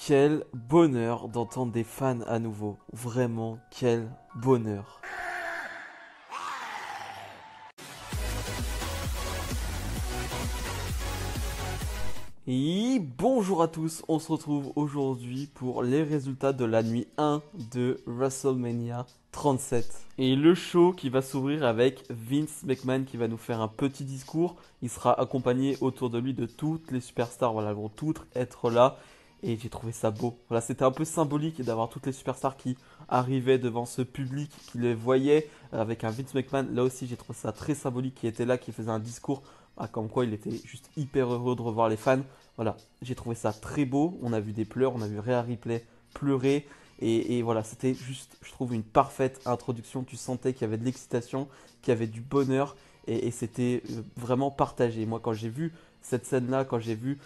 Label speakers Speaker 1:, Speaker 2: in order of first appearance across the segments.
Speaker 1: quel bonheur d'entendre des fans à nouveau. Vraiment, quel bonheur. Et bonjour à tous, on se retrouve aujourd'hui pour les résultats de la nuit 1 de WrestleMania 37. Et le show qui va s'ouvrir avec Vince McMahon qui va nous faire un petit discours. Il sera accompagné autour de lui de toutes les superstars, voilà, elles vont toutes être là. Et j'ai trouvé ça beau. Voilà, c'était un peu symbolique d'avoir toutes les superstars qui arrivaient devant ce public, qui les voyait avec un Vince McMahon. Là aussi, j'ai trouvé ça très symbolique, qui était là, qui faisait un discours, comme quoi il était juste hyper heureux de revoir les fans. Voilà, j'ai trouvé ça très beau. On a vu des pleurs, on a vu Rhea Ripley pleurer. Et voilà, c'était juste, je trouve, une parfaite introduction. Tu sentais qu'il y avait de l'excitation, qu'il y avait du bonheur. Et c'était vraiment partagé. Moi, quand j'ai vu cette scène-là, quand j'ai vu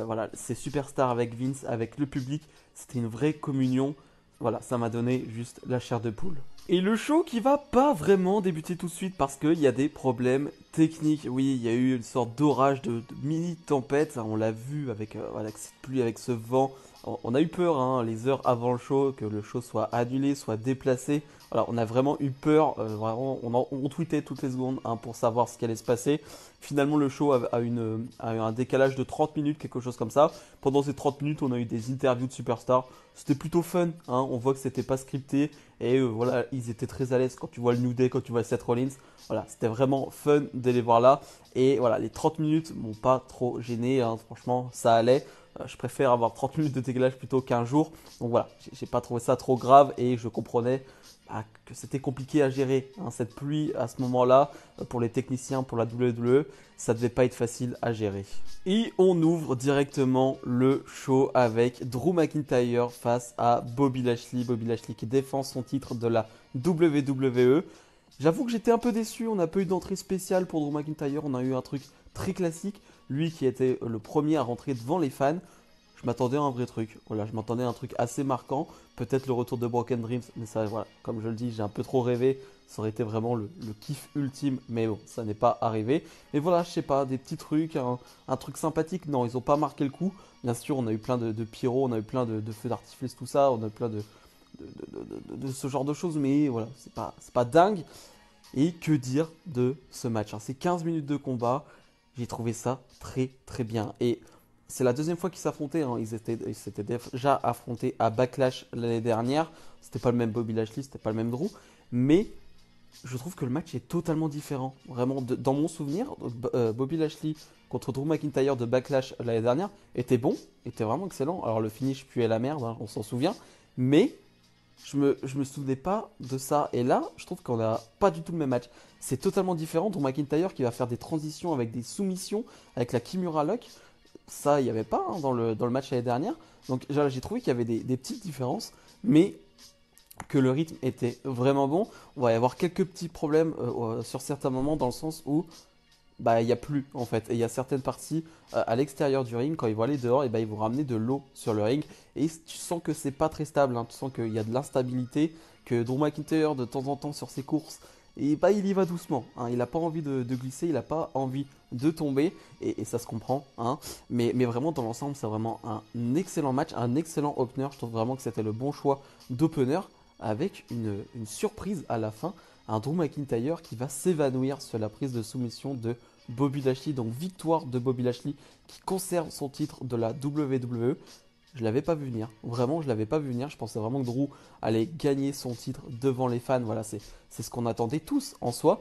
Speaker 1: voilà, ces superstars avec Vince, avec le public, c'était une vraie communion. Voilà, ça m'a donné juste la chair de poule. Et le show qui va pas vraiment débuter tout de suite parce qu'il y a des problèmes techniques. Oui, il y a eu une sorte d'orage, de mini tempête. On l'a vu avec, voilà, cette pluie, avec ce vent. On a eu peur hein, les heures avant le show que le show soit annulé, soit déplacé. Voilà, on a vraiment eu peur. Vraiment, on tweetait toutes les secondes hein, pour savoir ce qui allait se passer. Finalement, le show a eu un décalage de 30 minutes, quelque chose comme ça. Pendant ces 30 minutes, on a eu des interviews de superstars. C'était plutôt fun. Hein. On voit que c'était pas scripté. Et voilà, ils étaient très à l'aise quand tu vois le New Day, quand tu vois Seth Rollins. Voilà, c'était vraiment fun de les voir là. Et voilà, les 30 minutes m'ont pas trop gêné. Hein. Franchement, ça allait. Je préfère avoir 30 minutes de décalage plutôt qu'un jour. Donc voilà, j'ai pas trouvé ça trop grave et je comprenais que c'était compliqué à gérer. Hein, cette pluie à ce moment-là, pour les techniciens, pour la WWE, ça devait pas être facile à gérer. Et on ouvre directement le show avec Drew McIntyre face à Bobby Lashley. Bobby Lashley qui défend son titre de la WWE. J'avoue que j'étais un peu déçu, on n'a pas eu d'entrée spéciale pour Drew McIntyre, on a eu un truc très classique. Lui qui était le premier à rentrer devant les fans, je m'attendais à un vrai truc. Voilà, je m'attendais à un truc assez marquant. Peut-être le retour de Broken Dreams, mais ça, voilà, comme je le dis, j'ai un peu trop rêvé. Ça aurait été vraiment le kiff ultime, mais bon, ça n'est pas arrivé. Mais voilà, je sais pas, des petits trucs, un truc sympathique. Non, ils n'ont pas marqué le coup. Bien sûr, on a eu plein de pyros, on a eu plein de feux d'artifice, tout ça, on a eu plein de ce genre de choses, mais voilà, c'est pas dingue. Et que dire de ce match hein. C'est 15 minutes de combat. J'ai trouvé ça très très bien. Et c'est la deuxième fois qu'ils s'affrontaient. Hein. Ils s'étaient déjà affrontés à Backlash l'année dernière. C'était pas le même Bobby Lashley, c'était pas le même Drew. Mais je trouve que le match est totalement différent. Vraiment, dans mon souvenir, Bobby Lashley contre Drew McIntyre de Backlash l'année dernière était bon, était vraiment excellent. Alors le finish puait la merde, hein, on s'en souvient. Mais je me souvenais pas de ça. Et là, je trouve qu'on n'a pas du tout le même match. C'est totalement différent. Drew McIntyre qui va faire des transitions avec des soumissions, avec la Kimura Lock. Ça, il n'y avait pas hein, dans le match l'année dernière. Donc j'ai trouvé qu'il y avait des petites différences. Mais que le rythme était vraiment bon. On va y avoir quelques petits problèmes sur certains moments dans le sens où bah il y a plus en fait et il y a certaines parties à l'extérieur du ring quand ils vont aller dehors et bah ils vont ramener de l'eau sur le ring et tu sens que c'est pas très stable hein. Tu sens qu'il y a de l'instabilité que Drew McIntyre de temps en temps sur ses courses et bah il y va doucement hein. Il a pas envie de glisser, il a pas envie de tomber et ça se comprend hein. Mais vraiment dans l'ensemble c'est vraiment un excellent match, un excellent opener. Je trouve vraiment que c'était le bon choix d'opener avec une surprise à la fin, un Drew McIntyre qui va s'évanouir sur la prise de soumission de Bobby Lashley. Donc victoire de Bobby Lashley qui conserve son titre de la WWE. Je l'avais pas vu venir, vraiment je l'avais pas vu venir. Je pensais vraiment que Drew allait gagner son titre devant les fans. Voilà, c'est ce qu'on attendait tous en soi.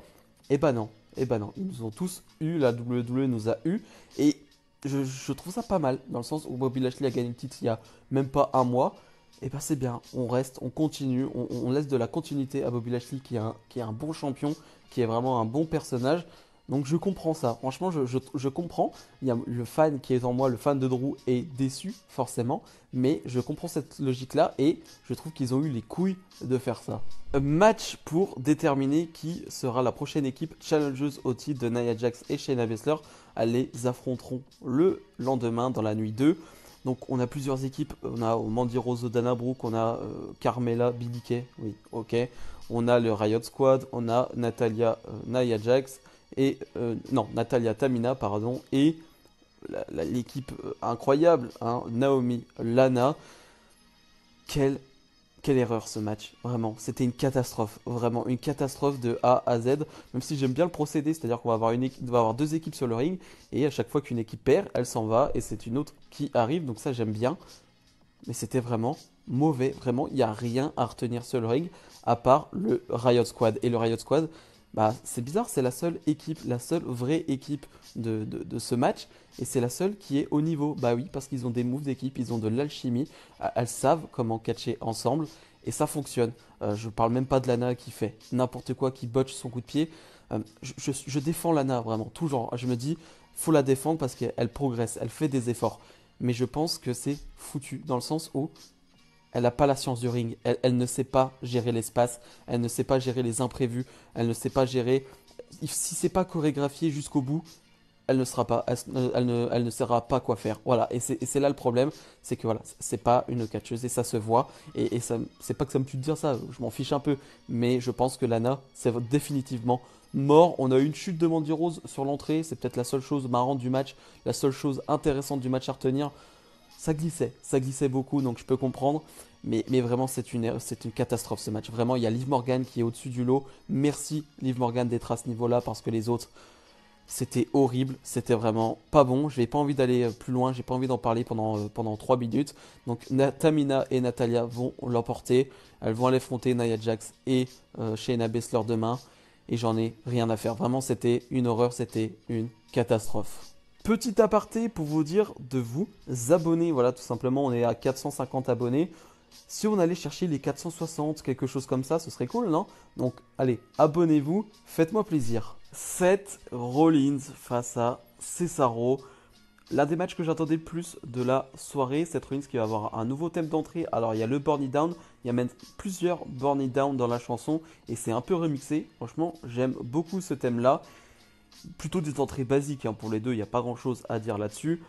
Speaker 1: Et bah non, ils nous ont tous eu, la WWE nous a eu. Et je trouve ça pas mal, dans le sens où Bobby Lashley a gagné le titre il y a même pas un mois. Et bah c'est bien, on reste, on continue, on laisse de la continuité à Bobby Lashley qui est un bon champion, qui est vraiment un bon personnage. Donc je comprends ça, franchement je comprends. Il y a le fan qui est en moi, le fan de Drew est déçu forcément, mais je comprends cette logique-là et je trouve qu'ils ont eu les couilles de faire ça. Un match pour déterminer qui sera la prochaine équipe challengeuse au titre de Nia Jax et Shayna Baszler. Elles les affronteront le lendemain dans la nuit 2. Donc on a plusieurs équipes, on a Mandy Rose, Dana Brooke, on a Carmella, Billie Kay, oui, ok. On a le Riot Squad, on a Natalia, Nia Jax, et non, Natalia Tamina, pardon, et l'équipe incroyable, hein, Naomi, Lana. quelle Quelle erreur ce match, vraiment. C'était une catastrophe, vraiment une catastrophe de A à Z. Même si j'aime bien le procédé, c'est-à-dire qu'on va avoir va avoir deux équipes sur le ring et à chaque fois qu'une équipe perd, elle s'en va et c'est une autre qui arrive. Donc ça j'aime bien. Mais c'était vraiment mauvais, vraiment. Il n'y a rien à retenir sur le ring à part le Riot Squad. Et le Riot Squad, bah c'est bizarre, c'est la seule équipe, la seule vraie équipe de ce match. Et c'est la seule qui est au niveau. Bah oui, parce qu'ils ont des moves d'équipe, ils ont de l'alchimie. Elles savent comment catcher ensemble. Et ça fonctionne. Je parle même pas de Lana qui fait n'importe quoi, qui botche son coup de pied. Je défends Lana vraiment, toujours. Je me dis, faut la défendre parce qu'elle progresse, elle fait des efforts. Mais je pense que c'est foutu dans le sens où elle n'a pas la science du ring. Elle ne sait pas gérer l'espace, elle ne sait pas gérer les imprévus, elle ne sait pas gérer. Si c'est pas chorégraphié jusqu'au bout, elle ne sera pas, elle ne saura pas quoi faire. Voilà, et c'est là le problème, c'est que voilà, c'est pas une catcheuse et ça se voit. Et ça, c'est pas que ça me tue de dire ça, je m'en fiche un peu, mais je pense que Lana, c'est définitivement mort. On a eu une chute de Mandy Rose sur l'entrée, c'est peut-être la seule chose marrante du match, la seule chose intéressante du match à retenir. Ça glissait beaucoup, donc je peux comprendre. Mais vraiment, c'est une catastrophe ce match. Vraiment, il y a Liv Morgan qui est au-dessus du lot. Merci Liv Morgan d'être à ce niveau-là parce que les autres, c'était horrible, c'était vraiment pas bon. Je n'ai pas envie d'aller plus loin, j'ai pas envie d'en parler pendant 3 minutes. Donc Tamina et Natalia vont l'emporter. Elles vont aller affronter Nia Jax et Shayna Baszler demain. Et j'en ai rien à faire. Vraiment, c'était une horreur, c'était une catastrophe. Petit aparté pour vous dire de vous abonner. Voilà, tout simplement, on est à 450 abonnés. Si on allait chercher les 460, quelque chose comme ça, ce serait cool, non? Donc, allez, abonnez-vous, faites-moi plaisir. Seth Rollins face à Cesaro. L'un des matchs que j'attendais le plus de la soirée, Seth Rollins qui va avoir un nouveau thème d'entrée. Alors, il y a le Burn It Down, il y a même plusieurs Burn It Down dans la chanson et c'est un peu remixé. Franchement, j'aime beaucoup ce thème-là. Plutôt des entrées basiques hein, pour les deux, il n'y a pas grand-chose à dire là-dessus.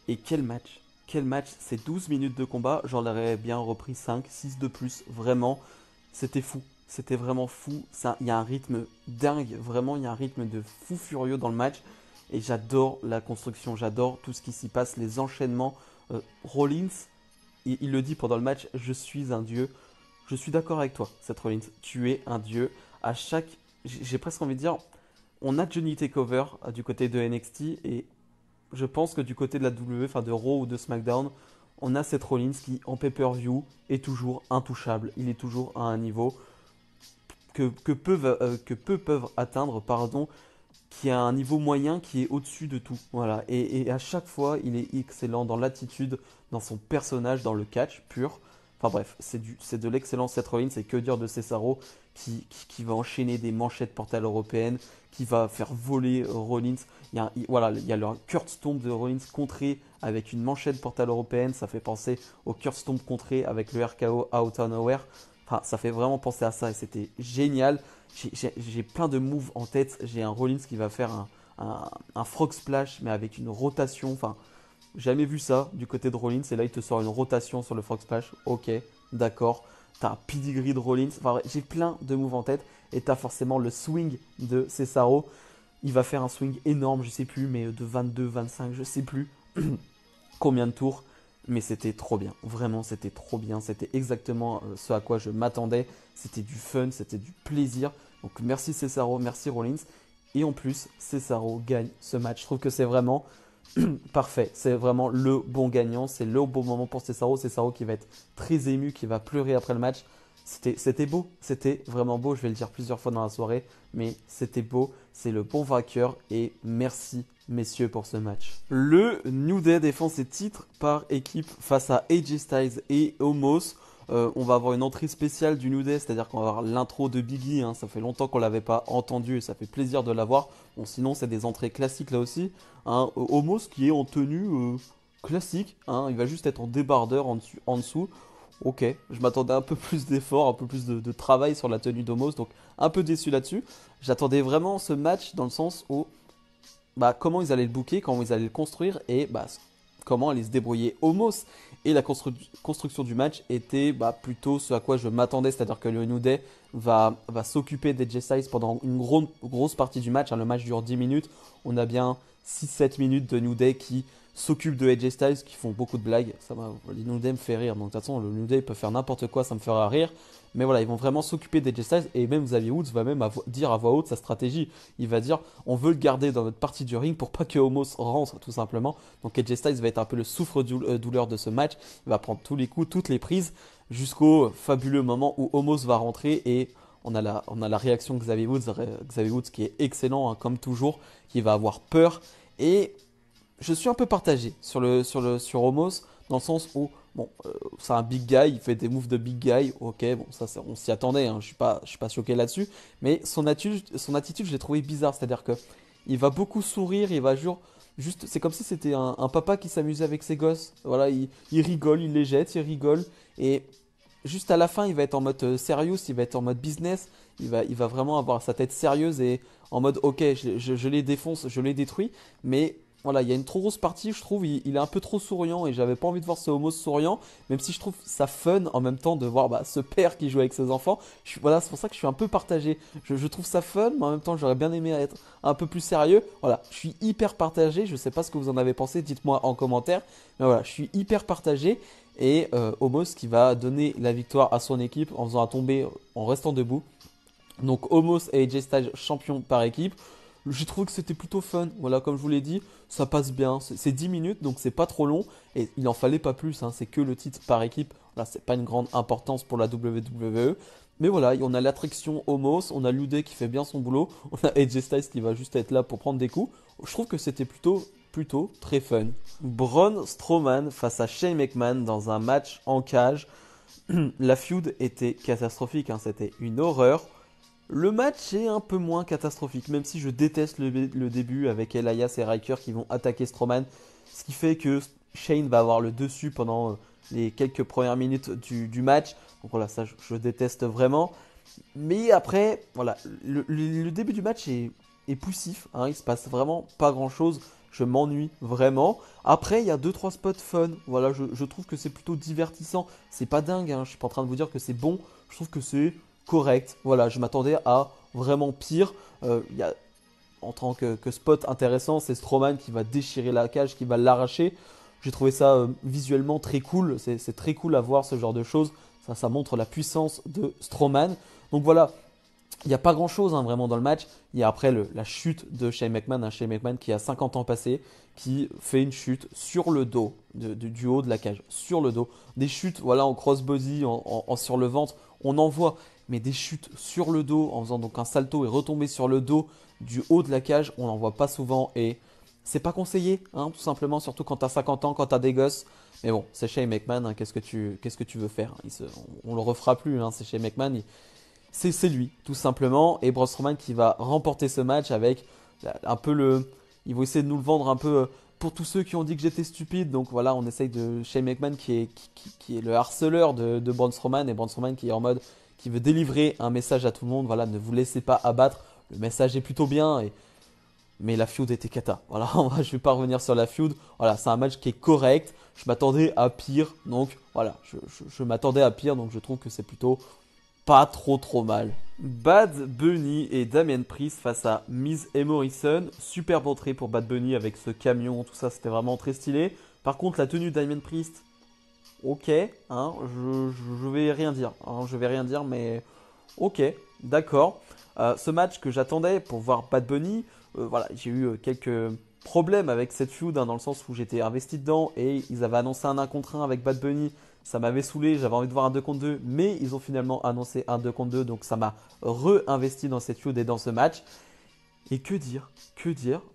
Speaker 1: Et quel match! Quel match! C'est 12 minutes de combat, j'en aurais bien repris 5, 6 de plus, vraiment. C'était fou, c'était vraiment fou. Il y a un rythme dingue, vraiment, il y a un rythme de fou furieux dans le match. Et j'adore la construction, j'adore tout ce qui s'y passe, les enchaînements. Rollins, il le dit pendant le match, je suis un dieu. Je suis d'accord avec toi, Seth Rollins, tu es un dieu. À chaque, j'ai presque envie de dire, on a Johnny Takeover du côté de NXT et je pense que du côté de la WWE, enfin de Raw ou de SmackDown, on a Seth Rollins qui en pay-per-view est toujours intouchable. Il est toujours à un niveau que peu peuvent atteindre, pardon, qui a un niveau moyen qui est au-dessus de tout. Voilà. Et à chaque fois, il est excellent dans l'attitude, dans son personnage, dans le catch pur. Enfin bref, c'est de l'excellence Seth Rollins. Et que dire de Cesaro qui va enchaîner des manchettes portales européennes, qui va faire voler Rollins. Voilà, il y a le Kurt Stomp de Rollins contré avec une manchette portale européenne. Ça fait penser au Kurt Stomp contré avec le RKO Out of Nowhere. Enfin, ça fait vraiment penser à ça et c'était génial. J'ai plein de moves en tête. J'ai un Rollins qui va faire un frog splash, mais avec une rotation. Enfin, jamais vu ça du côté de Rollins. Et là, il te sort une rotation sur le frog splash. Ok, d'accord. T'as un pedigree de Rollins. Enfin, j'ai plein de moves en tête. Et t'as forcément le swing de Cesaro. Il va faire un swing énorme, je sais plus, mais de 22, 25, je sais plus combien de tours. Mais c'était trop bien, vraiment c'était trop bien, c'était exactement ce à quoi je m'attendais, c'était du fun, c'était du plaisir. Donc merci Cesaro, merci Rollins. Et en plus, Cesaro gagne ce match. Je trouve que c'est vraiment parfait, c'est vraiment le bon gagnant, c'est le bon moment pour Cesaro. Cesaro qui va être très ému, qui va pleurer après le match. C'était beau, c'était vraiment beau, je vais le dire plusieurs fois dans la soirée, mais c'était beau, c'est le bon vainqueur et merci messieurs pour ce match. Le New Day défend ses titres par équipe face à AJ Styles et Omos. On va avoir une entrée spéciale du New Day, c'est-à-dire qu'on va avoir l'intro de Biggie, hein, ça fait longtemps qu'on ne l'avait pas entendu et ça fait plaisir de l'avoir. Bon, sinon c'est des entrées classiques là aussi. Hein. Omos qui est en tenue classique, hein, il va juste être en débardeur en dessous. Ok, je m'attendais un peu plus d'efforts, un peu plus de travail sur la tenue d'Omos, donc un peu déçu là-dessus. J'attendais vraiment ce match dans le sens où comment ils allaient le booker, comment ils allaient le construire et comment allaient se débrouiller Omos. Et la construction du match était plutôt ce à quoi je m'attendais, c'est-à-dire que le New Day va s'occuper d'AJ Styles pendant une grosse partie du match. Hein. Le match dure 10 minutes, on a bien 6-7 minutes de New Day qui s'occupent de AJ Styles, qui font beaucoup de blagues. Les New Day me fait rire. Donc de toute façon, le New Day peut faire n'importe quoi, ça me fera rire. Mais voilà, ils vont vraiment s'occuper d'AJ Styles. Et même Xavier Woods va même dire à voix haute sa stratégie. Il va dire, on veut le garder dans notre partie du ring pour pas que Omos rentre, tout simplement. Donc AJ Styles va être un peu le souffre-douleur de ce match. Il va prendre tous les coups, toutes les prises, jusqu'au fabuleux moment où Omos va rentrer et on a la réaction de Xavier Woods qui est excellent, hein, comme toujours, qui va avoir peur. Et je suis un peu partagé sur Omos, dans le sens où, bon, c'est un big guy, il fait des moves de big guy, ok, bon, ça, on s'y attendait, hein, je suis pas choqué là-dessus. Mais son attitude, je l'ai trouvé bizarre, c'est-à-dire que il va beaucoup sourire, il va juste, c'est comme si c'était un papa qui s'amusait avec ses gosses. Voilà, il rigole, il les jette, il rigole. Et juste à la fin, il va être en mode serious, il va être en mode business. Il va vraiment avoir sa tête sérieuse et en mode ok, je les défonce, je les détruis. Mais voilà, il y a une trop grosse partie, je trouve, il est un peu trop souriant et j'avais pas envie de voir ce homo souriant. Même si je trouve ça fun en même temps de voir ce père qui joue avec ses enfants. Voilà, c'est pour ça que je suis un peu partagé. Je trouve ça fun, mais en même temps, j'aurais bien aimé être un peu plus sérieux. Voilà, je suis hyper partagé. Je sais pas ce que vous en avez pensé, dites-moi en commentaire. Mais voilà, je suis hyper partagé. Et Omos qui va donner la victoire à son équipe en faisant un tombé en restant debout. Donc Omos et AJ Styles champions par équipe. J'ai trouvé que c'était plutôt fun. Voilà, comme je vous l'ai dit, ça passe bien. C'est 10 minutes, donc c'est pas trop long. Et il en fallait pas plus, hein. C'est que le titre par équipe. Là, c'est pas une grande importance pour la WWE. Mais voilà, on a l'attraction Omos, on a Lude qui fait bien son boulot, on a AJ Styles qui va juste être là pour prendre des coups. Je trouve que c'était plutôt très fun. Braun Strowman face à Shane McMahon dans un match en cage. La feud était catastrophique, hein, c'était une horreur. Le match est un peu moins catastrophique, même si je déteste le début avec Elias et Riker qui vont attaquer Strowman. Ce qui fait que Shane va avoir le dessus pendant les quelques premières minutes du match. Donc voilà, ça je déteste vraiment. Mais après, voilà, le début du match est poussif, hein, il se passe vraiment pas grand chose. Je m'ennuie vraiment. Après, il y a 2-3 spots fun. Voilà, je trouve que c'est plutôt divertissant. C'est pas dingue, hein, je suis pas en train de vous dire que c'est bon. Je trouve que c'est correct. Voilà, je m'attendais à vraiment pire. Il y a, en tant que spot intéressant, c'est Strowman qui va déchirer la cage, qui va l'arracher. J'ai trouvé ça visuellement très cool. C'est très cool à voir ce genre de choses. Ça montre la puissance de Strowman. Donc voilà, il n'y a pas grand chose, hein, vraiment dans le match. Il y a après la chute de Shane McMahon, un Shane McMahon qui a 50 ans passé, qui fait une chute sur le dos, du haut de la cage, sur le dos. Des chutes voilà, en crossbody, sur le ventre, on en voit. Mais des chutes sur le dos, en faisant donc un salto et retomber sur le dos du haut de la cage, on n'en voit pas souvent. Et c'est pas conseillé, hein, tout simplement, surtout quand tu as 50 ans, quand tu as des gosses. Mais bon, c'est Shane McMahon, hein, qu'est-ce que tu veux faire? On le refera plus, hein, c'est Shane McMahon. C'est lui, tout simplement. Et Braun Strowman qui va remporter ce match avec un peu le... Ils vont essayer de nous le vendre un peu pour tous ceux qui ont dit que j'étais stupide. Donc voilà, on essaye de... Shane McMahon qui est le harceleur de Braun Strowman. Et Braun Strowman qui est en mode... qui veut délivrer un message à tout le monde. Voilà, ne vous laissez pas abattre. Le message est plutôt bien. Mais la feud était cata. Voilà, je ne vais pas revenir sur la feud. Voilà, c'est un match qui est correct. Je m'attendais à pire. Donc voilà, je m'attendais à pire. Donc je trouve que c'est plutôt... pas trop mal. Bad Bunny et Damien Priest face à Miz et Morrison. Superbe entrée pour Bad Bunny avec ce camion, tout ça, c'était vraiment très stylé. Par contre, la tenue de Damien Priest, ok, hein, je vais rien dire. Hein, je vais rien dire, mais ok, d'accord. Ce match que j'attendais pour voir Bad Bunny, voilà, j'ai eu quelques problèmes avec cette feud, hein, dans le sens où j'étais investi dedans et ils avaient annoncé un 1 contre 1 avec Bad Bunny. Ça m'avait saoulé, j'avais envie de voir un 2 contre 2, mais ils ont finalement annoncé un 2 contre 2, donc ça m'a re-investi dans cette feud et dans ce match. Et que dire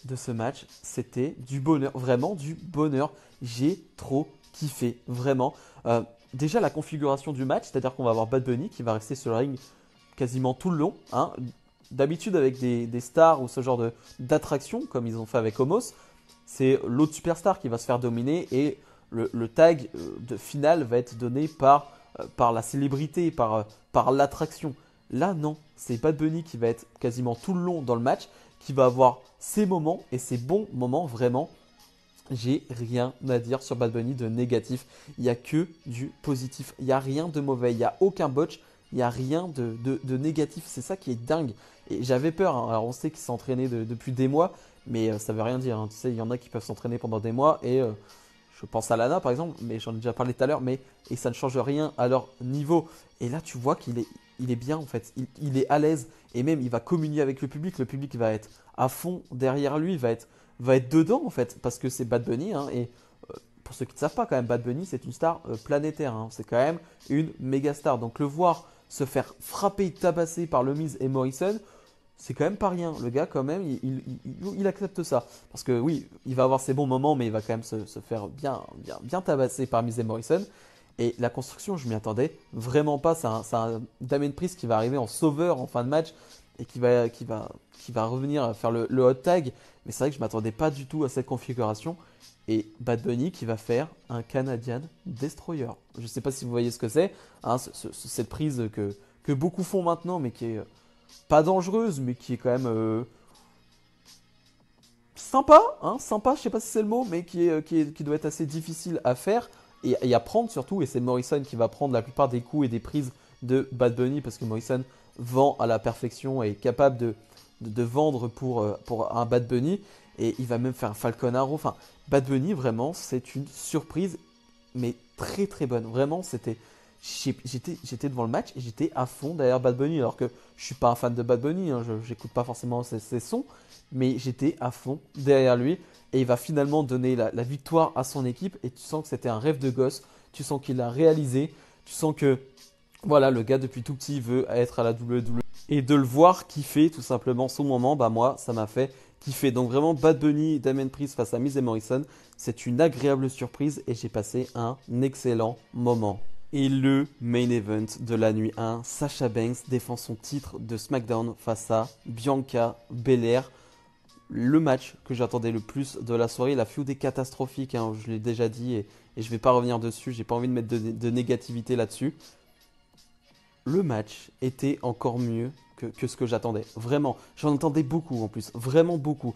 Speaker 1: de ce match? C'était du bonheur, vraiment du bonheur. J'ai trop kiffé, vraiment. Déjà la configuration du match, c'est-à-dire qu'on va avoir Bad Bunny qui va rester sur le ring quasiment tout le long, hein. D'habitude avec des stars ou ce genre d'attraction, comme ils ont fait avec Homos, c'est l'autre superstar qui va se faire dominer et le tag de finale va être donné par la célébrité, par l'attraction. Là, non, c'est Bad Bunny qui va être quasiment tout le long dans le match, qui va avoir ses moments et ses bons moments, vraiment. J'ai rien à dire sur Bad Bunny de négatif. Il n'y a que du positif. Il n'y a rien de mauvais. Il n'y a aucun botch. Il n'y a rien de négatif. C'est ça qui est dingue. Et j'avais peur, hein. Alors on sait qu'il s'est entraîné depuis des mois. mais ça veut rien dire, hein. Tu sais, il y en a qui peuvent s'entraîner pendant des mois et je pense à Lana par exemple, mais j'en ai déjà parlé tout à l'heure, mais et ça ne change rien à leur niveau. Et là, tu vois qu'il est bien en fait, il est à l'aise et même il va communier avec le public va être à fond derrière lui, va être dedans en fait, parce que c'est Bad Bunny, hein, et pour ceux qui ne savent pas quand même, Bad Bunny c'est une star planétaire, hein. C'est quand même une méga star. Donc le voir se faire frapper, tabasser par Le Miz et Morrison, c'est quand même pas rien. Le gars quand même, il accepte ça. Parce que oui, il va avoir ses bons moments, mais il va quand même se faire bien tabasser par Miz et Morrison. Et la construction, je m'y attendais vraiment pas. C'est un Damien Priest qui va arriver en sauveur en fin de match et qui va revenir faire le hot tag. Mais c'est vrai que je m'attendais pas du tout à cette configuration. Et Bad Bunny qui va faire un Canadian Destroyer. Je ne sais pas si vous voyez ce que c'est, hein, cette prise que beaucoup font maintenant, mais qui est pas dangereuse, mais qui est quand même sympa, hein, sympa, je sais pas si c'est le mot, mais qui doit être assez difficile à faire et à prendre surtout. Et c'est Morrison qui va prendre la plupart des coups et des prises de Bad Bunny parce que Morrison vend à la perfection et est capable de vendre pour un Bad Bunny. Et il va même faire un Falcon Arrow. Enfin, Bad Bunny, vraiment, c'est une surprise, mais très très bonne. Vraiment, j'étais devant le match et j'étais à fond derrière Bad Bunny. Alors que je suis pas un fan de Bad Bunny, hein, je n'écoute pas forcément ses sons, mais j'étais à fond derrière lui. Et il va finalement donner la victoire à son équipe. Et tu sens que c'était un rêve de gosse. Tu sens qu'il l'a réalisé. Tu sens que voilà, le gars depuis tout petit veut être à la WWE. Et de le voir kiffer tout simplement son moment, bah moi, ça m'a fait kiffer. Donc vraiment, Bad Bunny, Damien Priest face à Miz et Morrison, c'est une agréable surprise et j'ai passé un excellent moment. Et le main event de la nuit 1, Sasha Banks défend son titre de SmackDown face à Bianca Belair. Le match que j'attendais le plus de la soirée, la feud est catastrophique, hein, je l'ai déjà dit et je vais pas revenir dessus, j'ai pas envie de mettre de négativité là-dessus. Le match était encore mieux que ce que j'attendais. Vraiment, j'en attendais beaucoup en plus, vraiment beaucoup.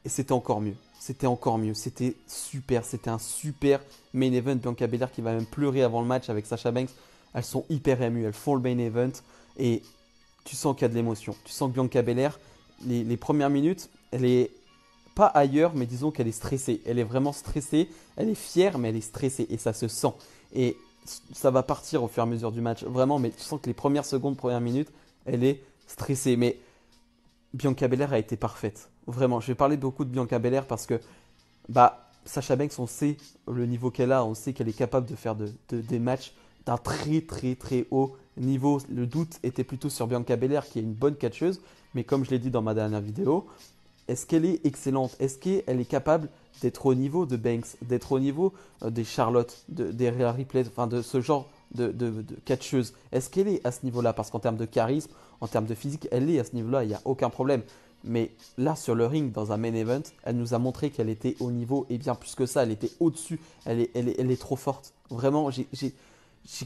Speaker 1: Et c'était encore mieux. C'était encore mieux. C'était super. C'était un super main event. Bianca Belair qui va même pleurer avant le match avec Sasha Banks. Elles sont hyper émues. Elles font le main event. Et tu sens qu'il y a de l'émotion. Tu sens que Bianca Belair, les premières minutes, elle est pas ailleurs, mais disons qu'elle est stressée. Elle est vraiment stressée. Elle est fière, mais elle est stressée. Et ça se sent. Et ça va partir au fur et à mesure du match. Vraiment, mais tu sens que les premières secondes, premières minutes, elle est stressée. Mais Bianca Belair a été parfaite. Vraiment, je vais parler beaucoup de Bianca Belair parce que Sasha Banks, on sait le niveau qu'elle a, on sait qu'elle est capable de faire des matchs d'un très très très haut niveau. Le doute était plutôt sur Bianca Belair qui est une bonne catcheuse, mais comme je l'ai dit dans ma dernière vidéo, est-ce qu'elle est excellente? Est-ce qu'elle est capable d'être au niveau de Banks, d'être au niveau des Charlotte, des Rhea Ripley, enfin de ce genre de catcheuse? Est-ce qu'elle est à ce niveau-là? Parce qu'en termes de charisme, en termes de physique, elle est à ce niveau-là, il n'y a aucun problème. Mais là, sur le ring, dans un main event, elle nous a montré qu'elle était au niveau, et bien plus que ça, elle était au-dessus. Elle est trop forte. Vraiment, j'ai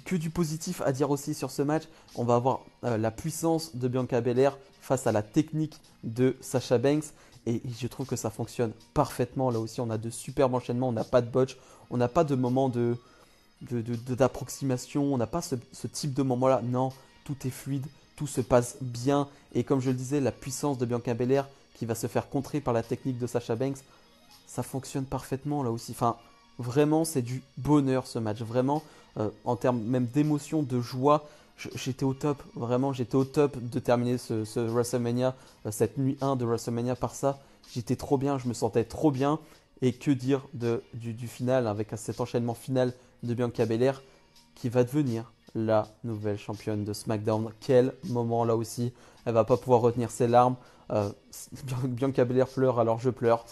Speaker 1: que du positif à dire aussi sur ce match. On va avoir la puissance de Bianca Belair face à la technique de Sasha Banks. Et je trouve que ça fonctionne parfaitement. Là aussi, on a de superbes enchaînements, on n'a pas de botch, on n'a pas de moment d'approximation, on n'a pas ce type de moment-là. Non, tout est fluide, tout se passe bien. Et comme je le disais, la puissance de Bianca Belair qui va se faire contrer par la technique de Sasha Banks, ça fonctionne parfaitement là aussi. Enfin, vraiment, c'est du bonheur ce match. Vraiment, en termes même d'émotion, de joie, j'étais au top. Vraiment, j'étais au top de terminer ce WrestleMania, cette nuit 1 de WrestleMania par ça. J'étais trop bien, je me sentais trop bien. Et que dire du final avec cet enchaînement final de Bianca Belair qui va devenir la nouvelle championne de SmackDown. Quel moment là aussi. Elle va pas pouvoir retenir ses larmes. Bianca Belair pleure alors je pleure.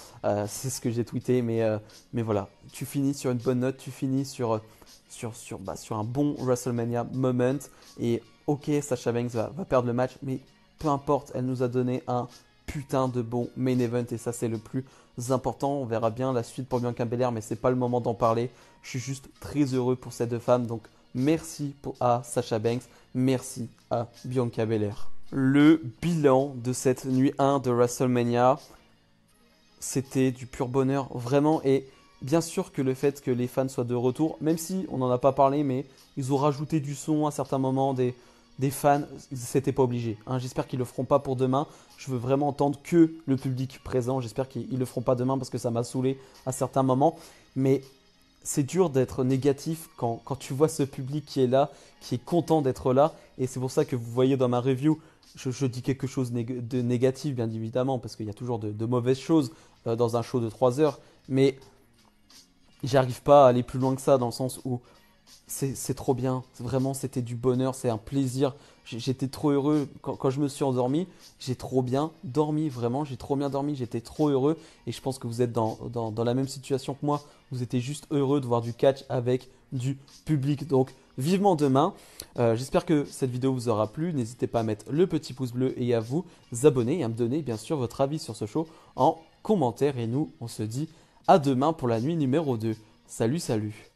Speaker 1: C'est ce que j'ai tweeté. Mais voilà, tu finis sur une bonne note. Tu finis sur un bon WrestleMania moment. Et ok, Sasha Banks va perdre le match. Mais peu importe, elle nous a donné un putain de bon main event. Et ça, c'est le plus important. On verra bien la suite pour Bianca Belair. Mais c'est pas le moment d'en parler. Je suis juste très heureux pour ces deux femmes. Donc merci à Sasha Banks. Merci à Bianca Belair. Le bilan de cette nuit 1 de WrestleMania, c'était du pur bonheur, vraiment. Et bien sûr que le fait que les fans soient de retour, même si on n'en a pas parlé, mais ils ont rajouté du son à certains moments, des des fans, c'était pas obligé. Hein. J'espère qu'ils le feront pas pour demain. Je veux vraiment entendre que le public présent. J'espère qu'ils le feront pas demain parce que ça m'a saoulé à certains moments. Mais c'est dur d'être négatif quand tu vois ce public qui est là, qui est content d'être là. Et c'est pour ça que vous voyez dans ma review, je dis quelque chose de négatif, bien évidemment, parce qu'il y a toujours de mauvaises choses dans un show de 3 heures. Mais j'arrive pas à aller plus loin que ça, dans le sens où c'est trop bien. Vraiment, c'était du bonheur, c'est un plaisir. J'étais trop heureux quand je me suis endormi. J'ai trop bien dormi, vraiment. J'ai trop bien dormi, j'étais trop heureux. Et je pense que vous êtes dans la même situation que moi. Vous étiez juste heureux de voir du catch avec du public. Donc, vivement demain. J'espère que cette vidéo vous aura plu. N'hésitez pas à mettre le petit pouce bleu et à vous abonner et à me donner bien sûr votre avis sur ce show en commentaire. Et nous, on se dit à demain pour la nuit numéro 2. Salut, salut!